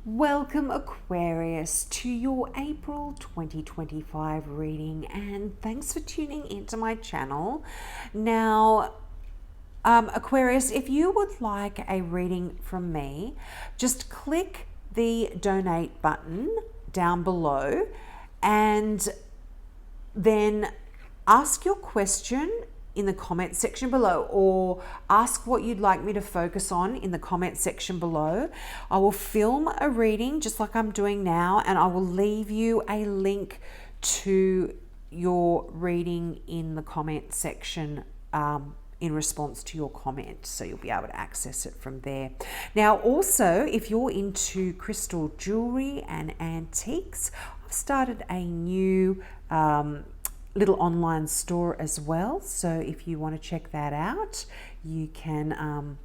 Welcome Aquarius to your April 2025 reading, and thanks for tuning into my channel. Now, Aquarius, if you would like a reading from me, just click the donate button down below and then ask your question in the comment section below, or ask what you'd like me to focus on in the comment section below. I will film a reading just like I'm doing now, and I will leave you a link to your reading in the comment section in response to your comment, so you'll be able to access it from there. Now, also, if you're into crystal jewelry and antiques, I've started a new little online store as well, so if you want to check that out, you can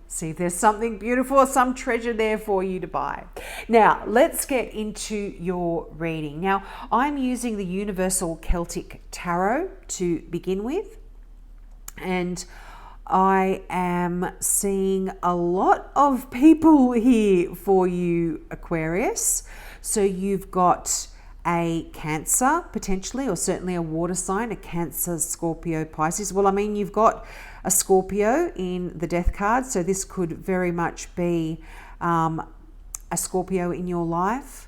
see if there's something beautiful or some treasure there for you to buy. Now let's get into your reading. Now, I'm using the Universal Celtic Tarot to begin with, and I am seeing a lot of people here for you, Aquarius. So you've got a Cancer potentially, or certainly a water sign, a Cancer, Scorpio, Pisces. Well, I mean, you've got a Scorpio in the death card, so this could very much be a Scorpio in your life.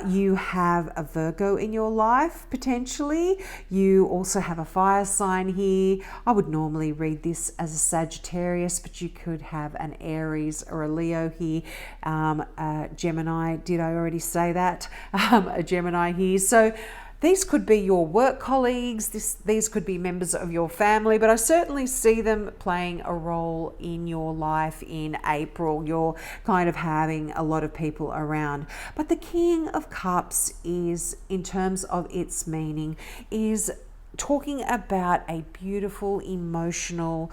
You have a Virgo in your life potentially. You also have a fire sign here. I would normally read this as a Sagittarius, but you could have an Aries or a Leo here. A Gemini, did I already say that? A Gemini here. So these could be your work colleagues, these could be members of your family, but I certainly see them playing a role in your life in April. You're kind of having a lot of people around. But the King of Cups is, in terms of its meaning, is talking about a beautiful, emotionally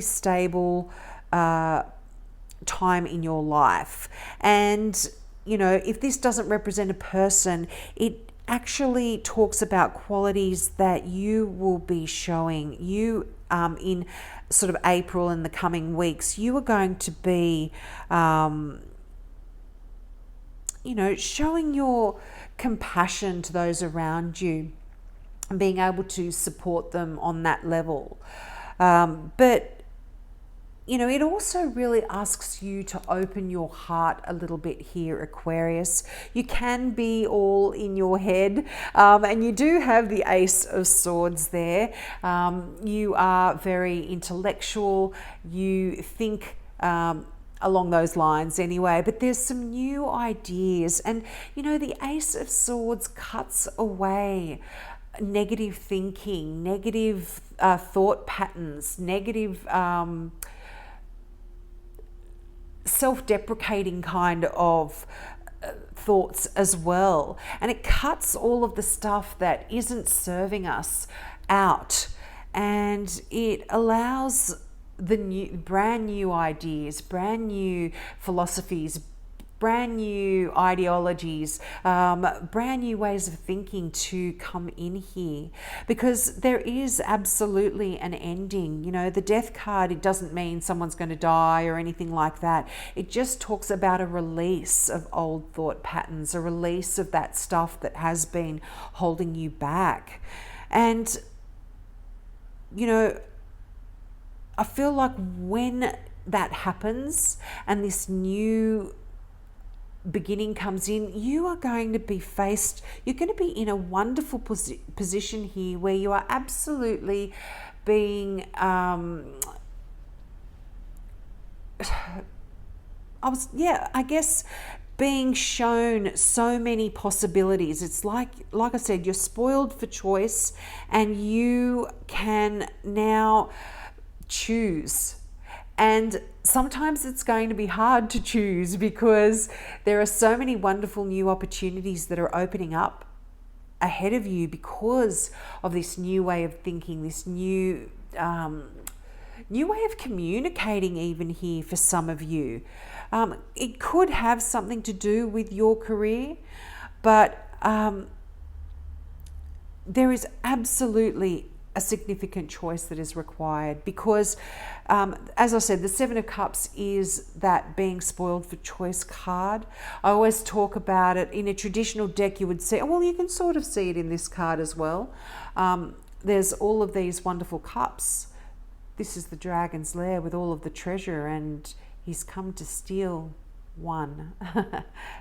stable time in your life. And you know, if this doesn't represent a person, it actually talks about qualities that you will be showing. You, in sort of April and the coming weeks, you are going to be, showing your compassion to those around you and being able to support them on that level. But it also really asks you to open your heart a little bit here, Aquarius. You can be all in your head, and you do have the Ace of Swords there. You are very intellectual. You think along those lines anyway, but there's some new ideas. And, the Ace of Swords cuts away negative thinking, negative thought patterns, negative self-deprecating kind of thoughts as well, and it cuts all of the stuff that isn't serving us out, and it allows the brand new ideas, brand new philosophies, brand new ideologies, brand new ways of thinking to come in here, because there is absolutely an ending. The death card, it doesn't mean someone's going to die or anything like that. It just talks about a release of old thought patterns, a release of that stuff that has been holding you back. And, I feel like when that happens and this new beginning comes in, you are going to be you're going to be in a wonderful position here where you are absolutely being being shown so many possibilities. It's like I said, you're spoiled for choice, and you can now choose. And sometimes it's going to be hard to choose, because there are so many wonderful new opportunities that are opening up ahead of you because of this new way of thinking, this new way of communicating even here for some of you. It could have something to do with your career, but there is absolutely a significant choice that is required, because as I said, the Seven of Cups is that being spoiled for choice card. I always talk about it in a traditional deck. You would see, well, you can sort of see it in this card as well. There's all of these wonderful cups. This is the dragon's lair with all of the treasure, and he's come to steal one.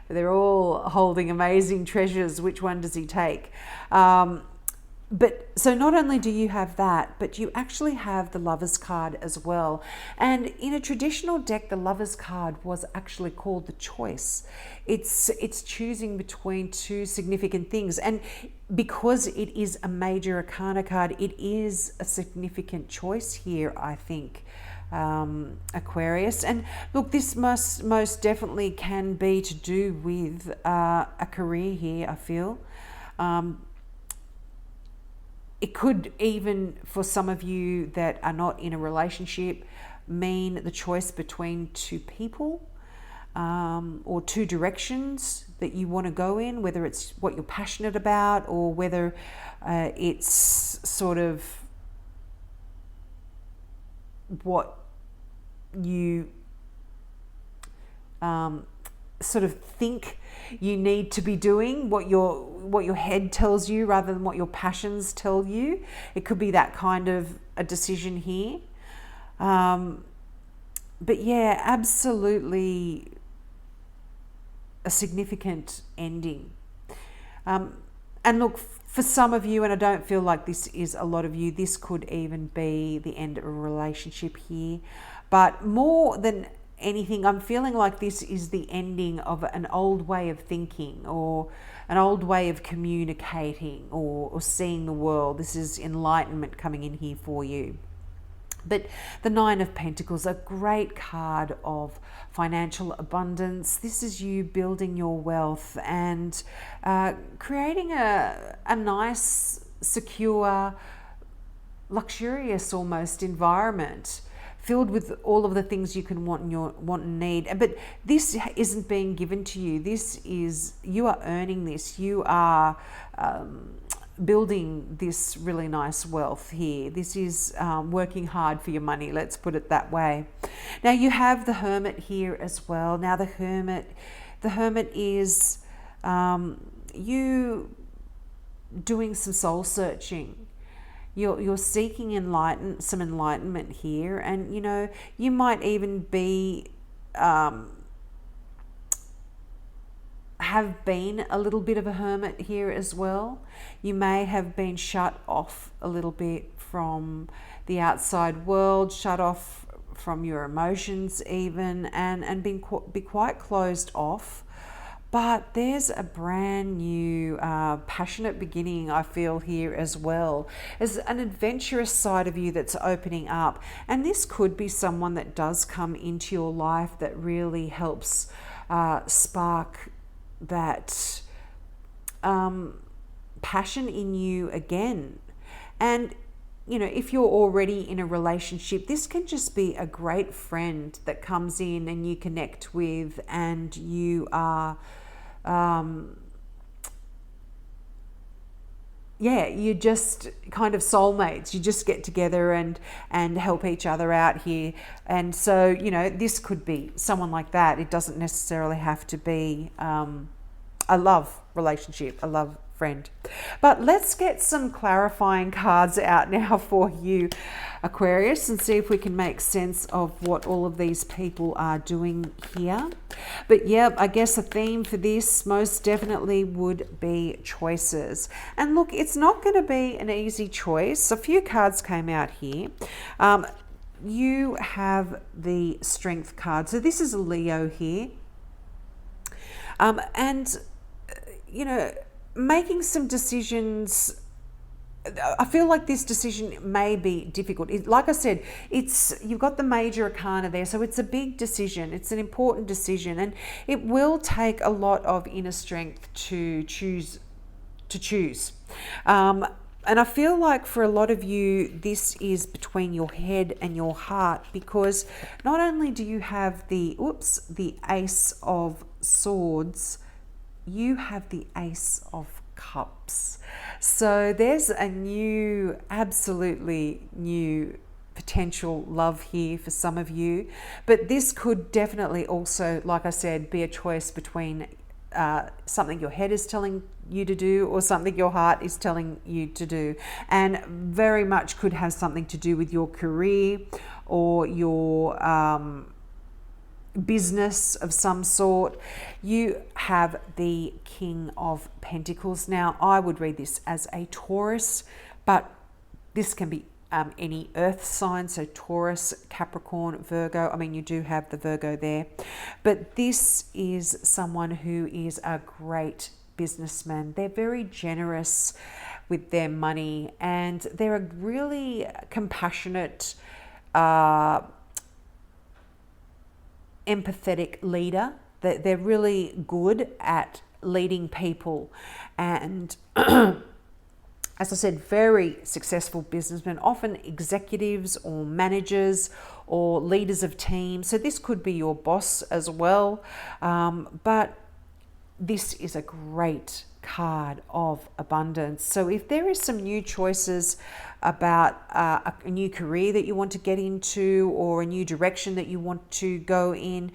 They're all holding amazing treasures. Which one does he take? But so not only do you have that, but you actually have the Lover's card as well. And in a traditional deck, the Lover's card was actually called the choice. It's choosing between two significant things. And because it is a major arcana card, it is a significant choice here, I think, Aquarius. And look, this most definitely can be to do with a career here, I feel. It could even, for some of you that are not in a relationship, mean the choice between two people, or two directions that you want to go in, whether it's what you're passionate about or whether it's sort of what you sort of think you need to be doing, what your head tells you rather than what your passions tell you. It could be that kind of a decision here. But yeah, absolutely a significant ending. And look, for some of you, and I don't feel like this is a lot of you, this could even be the end of a relationship here. But more than anything, I'm feeling like this is the ending of an old way of thinking, or an old way of communicating, or seeing the world. This is enlightenment coming in here for you. But the Nine of Pentacles, a great card of financial abundance. This is you building your wealth and creating a nice, secure, luxurious almost environment, filled with all of the things you can want and need. But this isn't being given to you. This is, you are earning this. You are building this really nice wealth here. This is working hard for your money, let's put it that way. Now you have the Hermit here as well. Now the Hermit is you doing some soul searching. You're seeking some enlightenment here, and you know, you might even be have been a little bit of a hermit here as well. You may have been shut off a little bit from the outside world, shut off from your emotions even, and be quite closed off. But there's a brand new passionate beginning, I feel, here as well. There's an adventurous side of you that's opening up. And this could be someone that does come into your life that really helps spark that passion in you again. And you know, if you're already in a relationship, this can just be a great friend that comes in and you connect with, and you are you're just kind of soulmates. You just get together and help each other out here. And so, you know, this could be someone like that. It doesn't necessarily have to be a love relationship, a love friend. But let's get some clarifying cards out now for you, Aquarius, and see if we can make sense of what all of these people are doing here. But yeah, I guess a theme for this most definitely would be choices. And look, it's not going to be an easy choice. A few cards came out here. You have the Strength card. So this is a Leo here. And, you know, making some decisions, I feel like this decision may be difficult. Like I said, you've got the major arcana there, so it's a big decision. It's an important decision, and it will take a lot of inner strength to choose. And I feel like for a lot of you, this is between your head and your heart, because not only do you have the Ace of Swords, you have the Ace of Cups. So there's a new, absolutely new potential love here for some of you, but this could definitely also, like I said, be a choice between something your head is telling you to do or something your heart is telling you to do, and very much could have something to do with your career or your business of some sort. You have the King of Pentacles. Now, I would read this as a Taurus, but this can be any earth sign, so Taurus, Capricorn, Virgo. I mean, you do have the Virgo there, but this is someone who is a great businessman. They're very generous with their money, and they're a really compassionate, empathetic leader. That they're really good at leading people, and as I said, very successful businessmen, often executives or managers or leaders of teams. So this could be your boss as well, but this is a great card of abundance. So if there is some new choices about a new career that you want to get into or a new direction that you want to go in,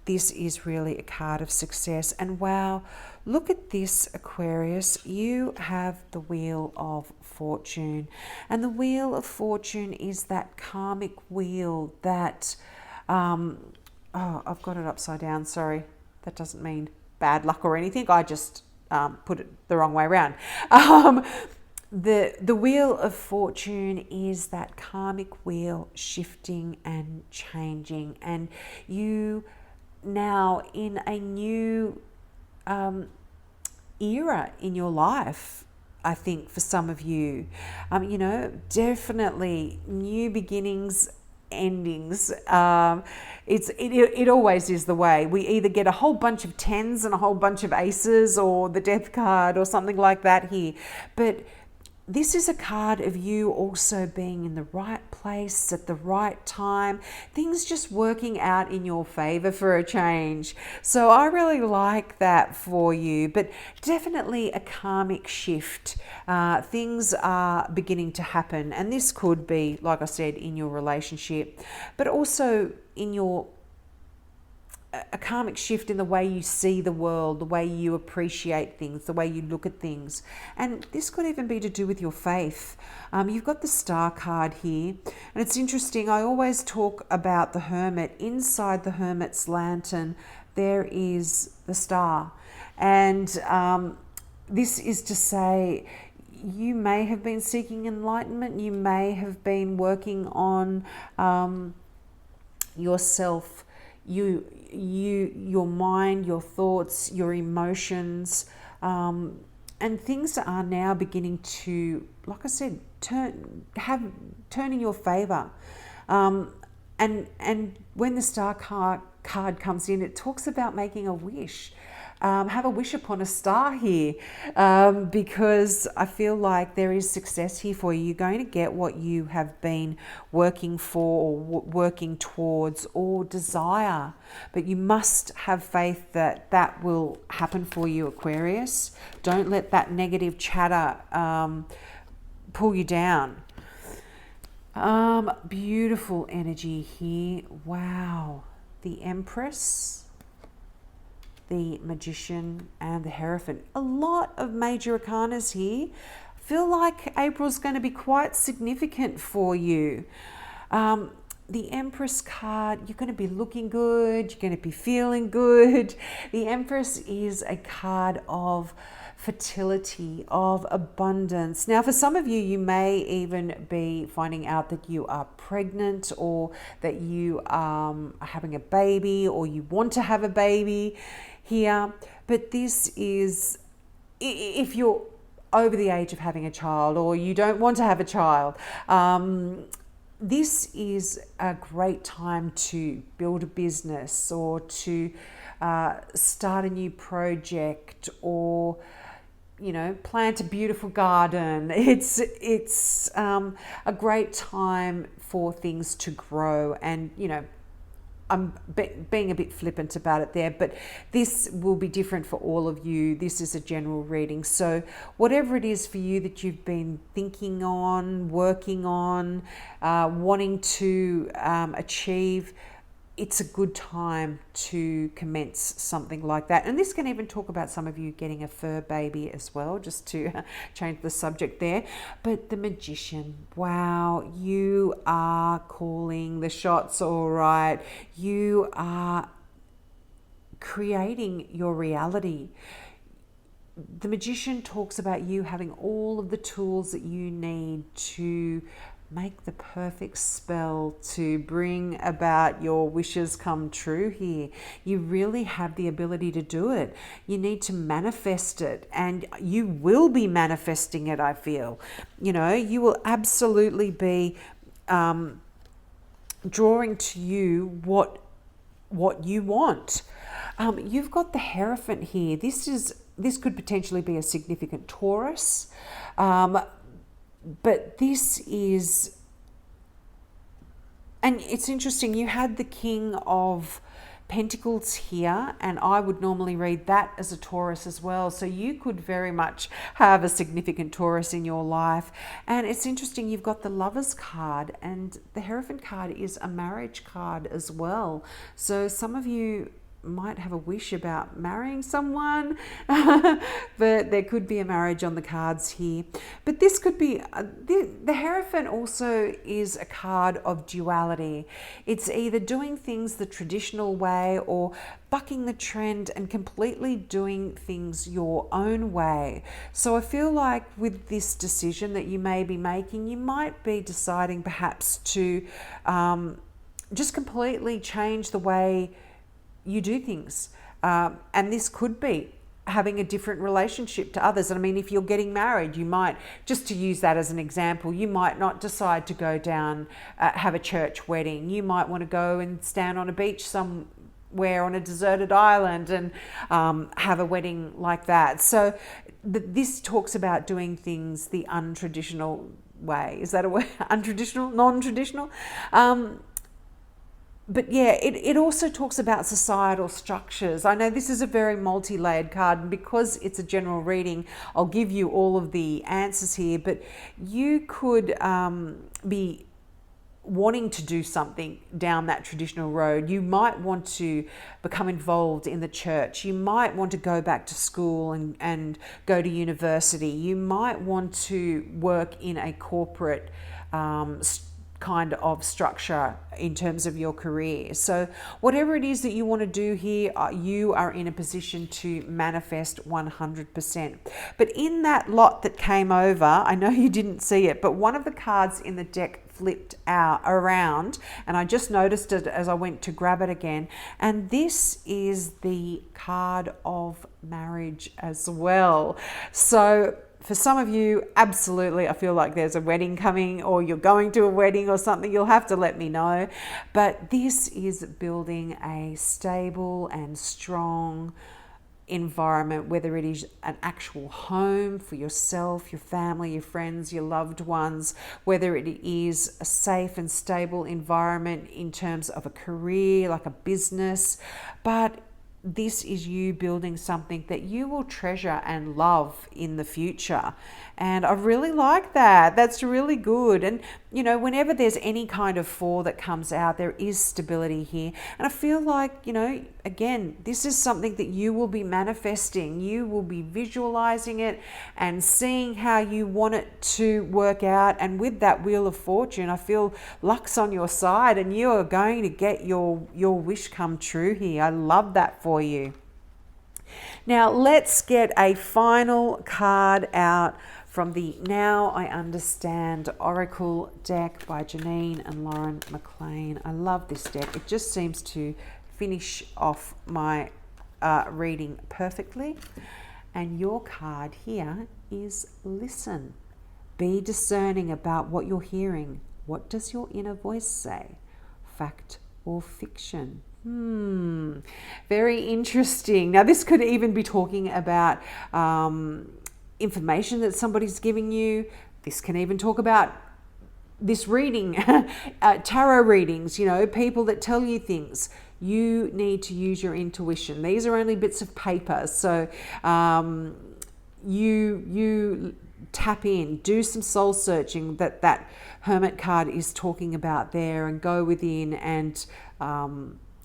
this is really a card of success. And wow, look at this, Aquarius. You have the Wheel of Fortune, and the Wheel of Fortune is that karmic wheel that oh, I've got it upside down, sorry, that doesn't mean bad luck or anything, I just put it the wrong way around. The Wheel of Fortune is that karmic wheel shifting and changing, and you now in a new era in your life. I think for some of you, you know, definitely new beginnings, endings. It always is the way. We either get a whole bunch of tens and a whole bunch of aces, or the death card or something like that here. But this is a card of you also being in the right place at the right time, things just working out in your favor for a change. So I really like that for you, but definitely a karmic shift. Things are beginning to happen, and this could be, like I said, in your relationship, but also in your a karmic shift in the way you see the world, the way you appreciate things, the way you look at things. And this could even be to do with your faith. You've got the Star card here, and it's interesting. I always talk about the Hermit. Inside the Hermit's lantern, there is the star. And this is to say, you may have been seeking enlightenment. You may have been working on yourself, your mind, your thoughts, your emotions, and things are now beginning to, like I said, turn in your favor. And when the Star card comes in, it talks about making a wish. Have a wish upon a star here, because I feel like there is success here for you. You're going to get what you have been working for, or working towards, or desire. But you must have faith that that will happen for you, Aquarius. Don't let that negative chatter pull you down. Beautiful energy here. Wow. The Empress, the Magician, and the Hierophant. A lot of major arcanas here. I feel like April's going to be quite significant for you. The Empress card, you're going to be looking good, you're going to be feeling good. The Empress is a card of fertility, of abundance. Now, for some of you, you may even be finding out that you are pregnant, or that you are having a baby, or you want to have a baby here. But this is, if you're over the age of having a child, or you don't want to have a child, this is a great time to build a business, or to start a new project, or plant a beautiful garden. It's a great time for things to grow. And I'm being a bit flippant about it there, but this will be different for all of you. This is a general reading. So whatever it is for you that you've been thinking on, working on, wanting to achieve, it's a good time to commence something like that. And this can even talk about some of you getting a fur baby as well, just to change the subject there. But the Magician, wow, you are calling the shots, all right. You are creating your reality. The Magician talks about you having all of the tools that you need to make the perfect spell to bring about your wishes come true here. You really have the ability to do it. You need to manifest it, and you will be manifesting it, I feel. You know, you will absolutely be drawing to you what you want. You've got the Hierophant here. This could potentially be a significant Taurus. But this is, and it's interesting, you had the King of Pentacles here, and I would normally read that as a Taurus as well. So you could very much have a significant Taurus in your life. And it's interesting, you've got the Lovers card, and the Hierophant card is a marriage card as well. So some of you might have a wish about marrying someone, but there could be a marriage on the cards here. But this could be, the Hierophant also is a card of duality. It's either doing things the traditional way or bucking the trend and completely doing things your own way. So I feel like with this decision that you may be making, you might be deciding perhaps to just completely change the way you do things. And this could be having a different relationship to others. And I mean, if you're getting married, you might, just to use that as an example, you might not decide to go down, have a church wedding. You might want to go and stand on a beach somewhere on a deserted island and have a wedding like that. So this talks about doing things the untraditional way. Is that a way? Untraditional, non-traditional? But yeah, it also talks about societal structures. I know this is a very multi-layered card, and because it's a general reading, I'll give you all of the answers here, but you could be wanting to do something down that traditional road. You might want to become involved in the church. You might want to go back to school and go to university. You might want to work in a corporate kind of structure in terms of your career. So whatever it is that you want to do here, you are in a position to manifest 100%. But in that lot that came over, I know you didn't see it, but one of the cards in the deck flipped around, and I just noticed it as I went to grab it again, and this is the card of marriage as well. So for some of you, absolutely, I feel like there's a wedding coming, or you're going to a wedding or something. You'll have to let me know. But this is building a stable and strong environment, whether it is an actual home for yourself, your family, your friends, your loved ones, whether it is a safe and stable environment in terms of a career, like a business. But this is you building something that you will treasure and love in the future. And I really like that. That's really good. And, you know, whenever there's any kind of four that comes out, there is stability here. And I feel like, you know, again, this is something that you will be manifesting. You will be visualizing it and seeing how you want it to work out. And with that Wheel of Fortune, I feel luck's on your side and you are going to get your wish come true here. I love that for you. Now let's get a final card out from the Now I Understand Oracle deck by Janine and Lauren McLean. I love this deck. It just seems to finish off my reading perfectly. And your card here is Listen. Be discerning about what you're hearing. What does your inner voice say? Fact or fiction? Very interesting. Now this could even be talking about information that somebody's giving you. This can even talk about this reading, tarot readings, you know, people that tell you things. you need to use your intuition. These are only bits of paper, so you tap in, do some soul searching that Hermit card is talking about there, and go within and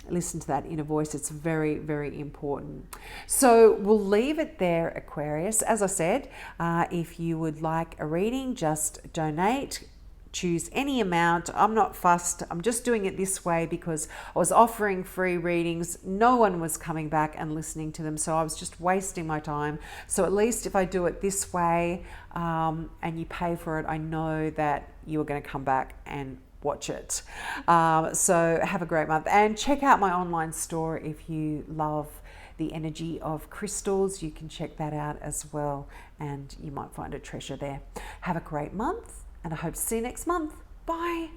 listen to that inner voice. It's very, very important. So we'll leave it there, Aquarius. As I said, if you would like a reading, just donate. Choose any amount. I'm not fussed. I'm just doing it this way because I was offering free readings. No one was coming back and listening to them, so I was just wasting my time. So at least if I do it this way and you pay for it, I know that you are going to come back and watch it. So have a great month, and check out my online store if you love the energy of crystals. You can check that out as well, and you might find a treasure there. Have a great month, and I hope to see you next month. Bye.